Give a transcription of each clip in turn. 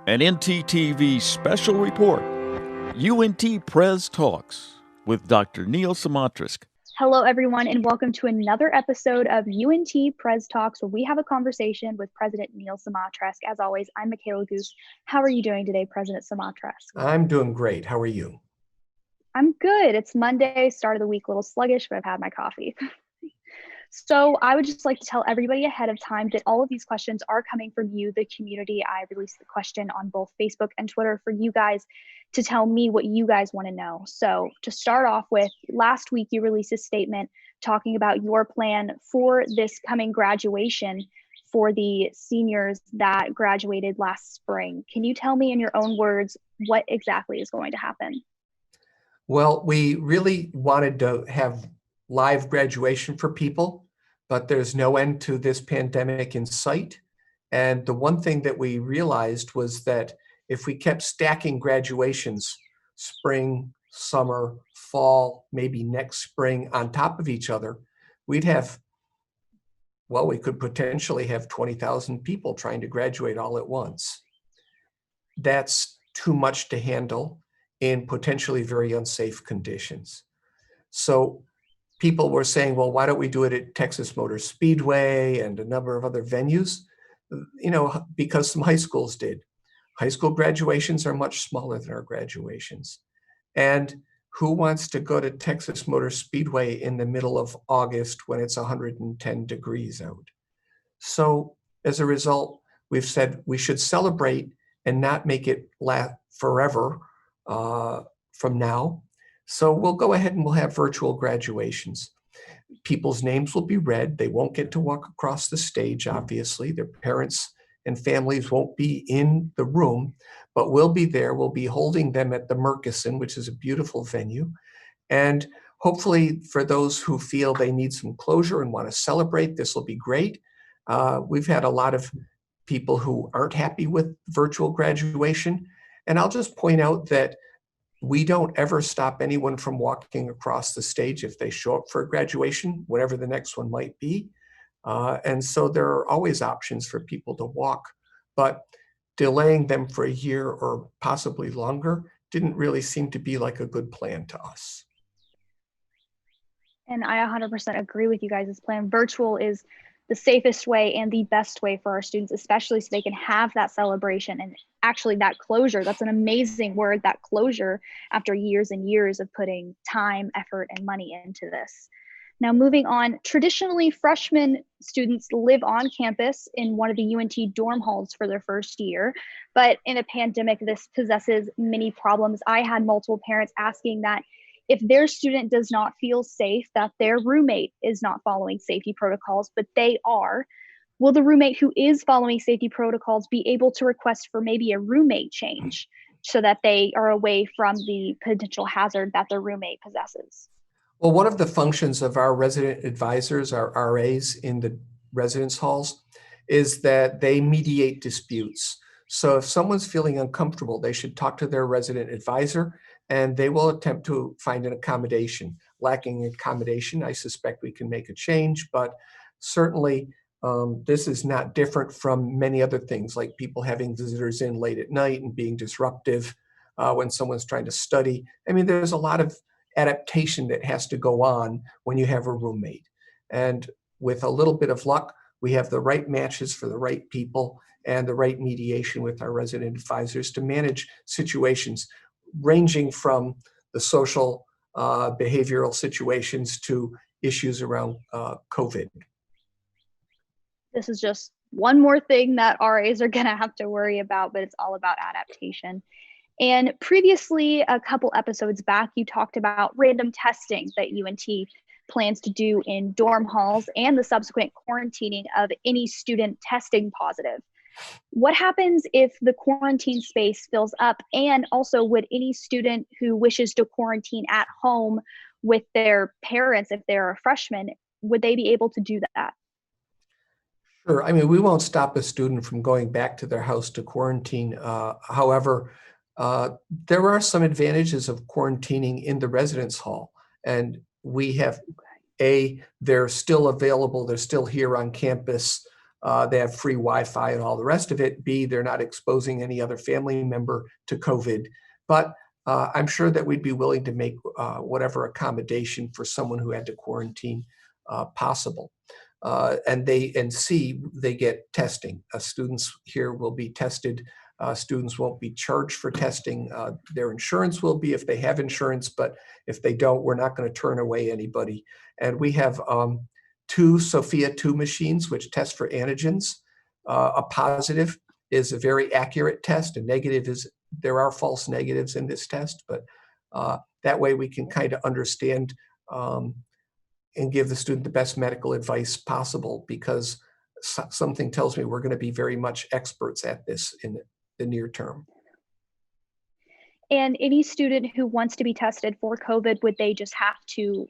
An NTTV special report, UNTPrez Talks with Dr. Neil Simatrisk. Hello, everyone, and welcome to another episode of UNTPrez Talks, where we have a conversation with President Neil Simatrisk. As always, I'm Michaela Goose. How are you doing today, President Simatrisk? I'm doing great. How are you? I'm good. It's Monday, start of the week, a little sluggish, but I've had my coffee. So I would just like to tell everybody ahead of time that all of these questions are coming from you, the community. I released the question on both Facebook and Twitter for you guys to tell me what you guys want to know. So to start off with, last week you released a statement talking about your plan for this coming graduation for the seniors that graduated last spring. Can you tell me in your own words what exactly is going to happen? Well, we really wanted to have live graduation for people, but there's no end to this pandemic in sight. And the one thing that we realized was that if we kept stacking graduations, spring, summer, fall, maybe next spring on top of each other, we could potentially have 20,000 people trying to graduate all at once. That's too much to handle in potentially very unsafe conditions. So people were saying, well, why don't we do it at Texas Motor Speedway and a number of other venues? Because some high schools did. High school graduations are much smaller than our graduations. And who wants to go to Texas Motor Speedway in the middle of August when it's 110 degrees out? So as a result, we've said we should celebrate and not make it last forever from now. So we'll go ahead and we'll have virtual graduations. People's names will be read. They won't get to walk across the stage, obviously. Their parents and families won't be in the room, but we'll be there. We'll be holding them at the Murchison, which is a beautiful venue. And hopefully for those who feel they need some closure and want to celebrate, this will be great. We've had a lot of people who aren't happy with virtual graduation. And I'll just point out that we don't ever stop anyone from walking across the stage if they show up for a graduation, whatever the next one might be. And so there are always options for people to walk, but delaying them for a year or possibly longer didn't really seem to be like a good plan to us. And I 100% agree with you guys. This plan, virtual, is the safest way and the best way for our students, especially so they can have that celebration and actually that closure. That's an amazing word, that closure, after years and years of putting time, effort, and money into this. Now, moving on, traditionally, freshman students live on campus in one of the UNT dorm halls for their first year, but in a pandemic, this possesses many problems. I had multiple parents asking that if their student does not feel safe, that their roommate is not following safety protocols, but they are, will the roommate who is following safety protocols be able to request for maybe a roommate change so that they are away from the potential hazard that their roommate possesses? Well, one of the functions of our resident advisors, our RAs in the residence halls, is that they mediate disputes. So if someone's feeling uncomfortable, they should talk to their resident advisor and they will attempt to find an accommodation. Lacking accommodation, I suspect we can make a change, but certainly this is not different from many other things, like people having visitors in late at night and being disruptive when someone's trying to study. I mean, there's a lot of adaptation that has to go on when you have a roommate. And with a little bit of luck, we have the right matches for the right people and the right mediation with our resident advisors to manage situations ranging from the social behavioral situations to issues around COVID. This is just one more thing that RAs are going to have to worry about, but it's all about adaptation. And previously, a couple episodes back, you talked about random testing that UNT plans to do in dorm halls and the subsequent quarantining of any student testing positive. What happens if the quarantine space fills up? And also, would any student who wishes to quarantine at home with their parents, if they're a freshman, would they be able to do that? Sure. I mean, we won't stop a student from going back to their house to quarantine. However, there are some advantages of quarantining in the residence hall. And we have, they're still available. They're still here on campus. they have free Wi-Fi and all the rest of it. B, they're not exposing any other family member to COVID. But I'm sure that we'd be willing to make whatever accommodation for someone who had to quarantine possible. And C, they get testing. Students here will be tested. Students won't be charged for testing. Their insurance will be if they have insurance, but if they don't, we're not going to turn away anybody. And we have two Sophia 2 machines which test for antigens. A positive is a very accurate test. A negative is, there are false negatives in this test, but that way we can kind of understand and give the student the best medical advice possible, because something tells me we're going to be very much experts at this in the near term. And any student who wants to be tested for COVID, would they just have to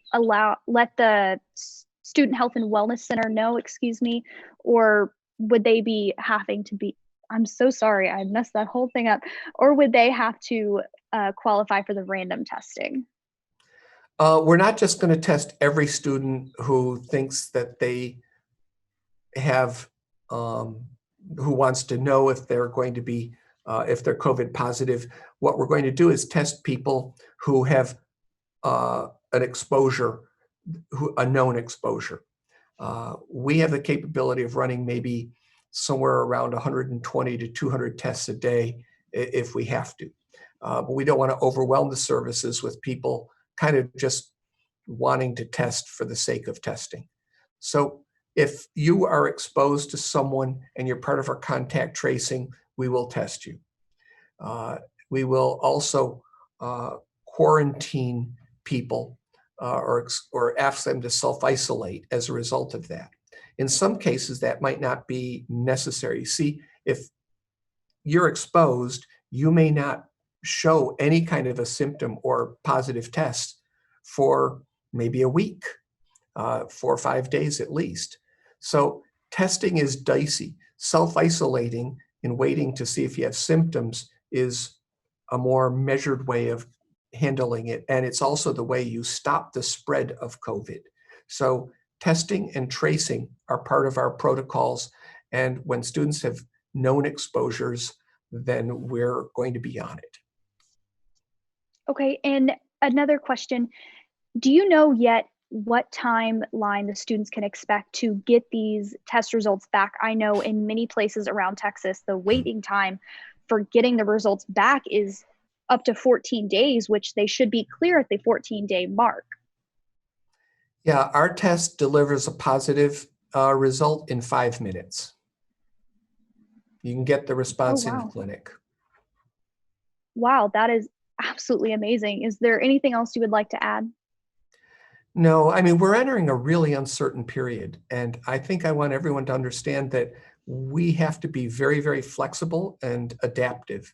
let the Student Health and Wellness Center know, or would they be having to be, I'm so sorry, I messed that whole thing up, or would they have to qualify for the random testing? We're not just going to test every student who thinks that they have, who wants to know if they're going to be, if they're COVID positive. What we're going to do is test people who have an exposure, a known exposure. We have the capability of running maybe somewhere around 120 to 200 tests a day if we have to. But we don't want to overwhelm the services with people kind of just wanting to test for the sake of testing. So if you are exposed to someone and you're part of our contact tracing, we will test you. We will also quarantine people or ask them to self-isolate as a result of that. In some cases, that might not be necessary. See, if you're exposed, you may not show any kind of a symptom or positive test for maybe a week, 4 or 5 days at least. So testing is dicey. Self-isolating and waiting to see if you have symptoms is a more measured way of handling it. And it's also the way you stop the spread of COVID. So testing and tracing are part of our protocols. And when students have known exposures, then we're going to be on it. Okay, and another question, do you know yet what timeline the students can expect to get these test results back? I know in many places around Texas, the waiting time for getting the results back is up to 14 days, which they should be clear at the 14-day mark. Yeah, our test delivers a positive result in 5 minutes. You can get the response in the clinic. Wow, that is absolutely amazing. Is there anything else you would like to add? No, I mean, we're entering a really uncertain period. And I think I want everyone to understand that we have to be very, very flexible and adaptive.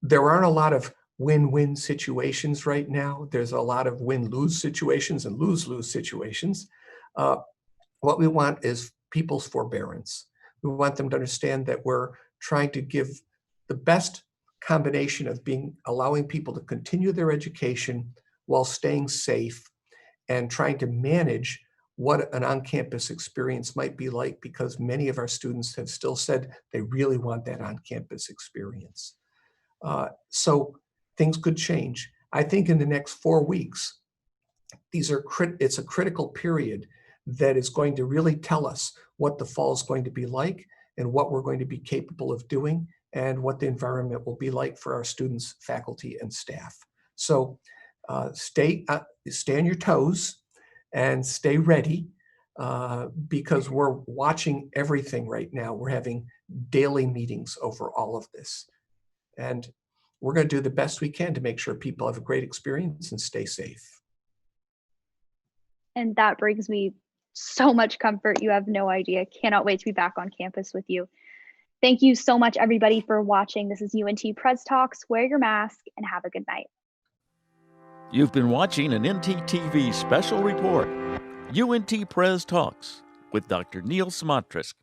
There aren't a lot of win-win situations right now. There's a lot of win-lose situations and lose-lose situations. What we want is people's forbearance. We want them to understand that we're trying to give the best combination of allowing people to continue their education while staying safe and trying to manage what an on-campus experience might be like, because many of our students have still said they really want that on-campus experience. So things could change. I think in the next 4 weeks, it's a critical period that is going to really tell us what the fall is going to be like and what we're going to be capable of doing and what the environment will be like for our students, faculty, and staff. So stay on your toes and stay ready because we're watching everything right now. We're having daily meetings over all of this. And we're going to do the best we can to make sure people have a great experience and stay safe. And that brings me so much comfort. You have no idea. Cannot wait to be back on campus with you. Thank you so much, everybody, for watching. This is UNTPrez Talks. Wear your mask and have a good night. You've been watching an NTTV special report, UNTPrez Talks, with Dr. Neil Smotrisk.